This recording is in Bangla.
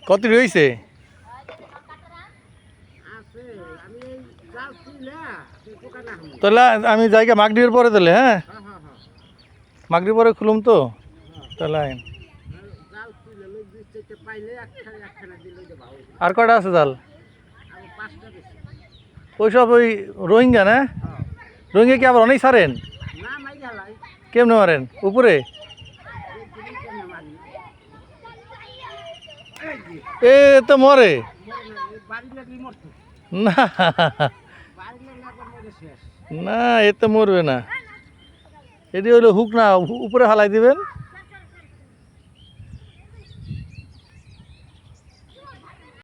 কত রয়েছে? তাহলে আমি জায়গা মাগরিবের পরে তাহলে, হ্যাঁ মাগরিব পরে খুলুম তো তাহলে। আর কয়টা আছে জাল? ওইসব ওই রোহিঙ্গা না? রোহিঙ্গা কি আবার অনেক ছাড়েন? কেমনে মারেন? উপরে? এ তো মরে না, না এ তো মরবে না। এটি হইলো হুক না, উপরে হালাই দিবেন।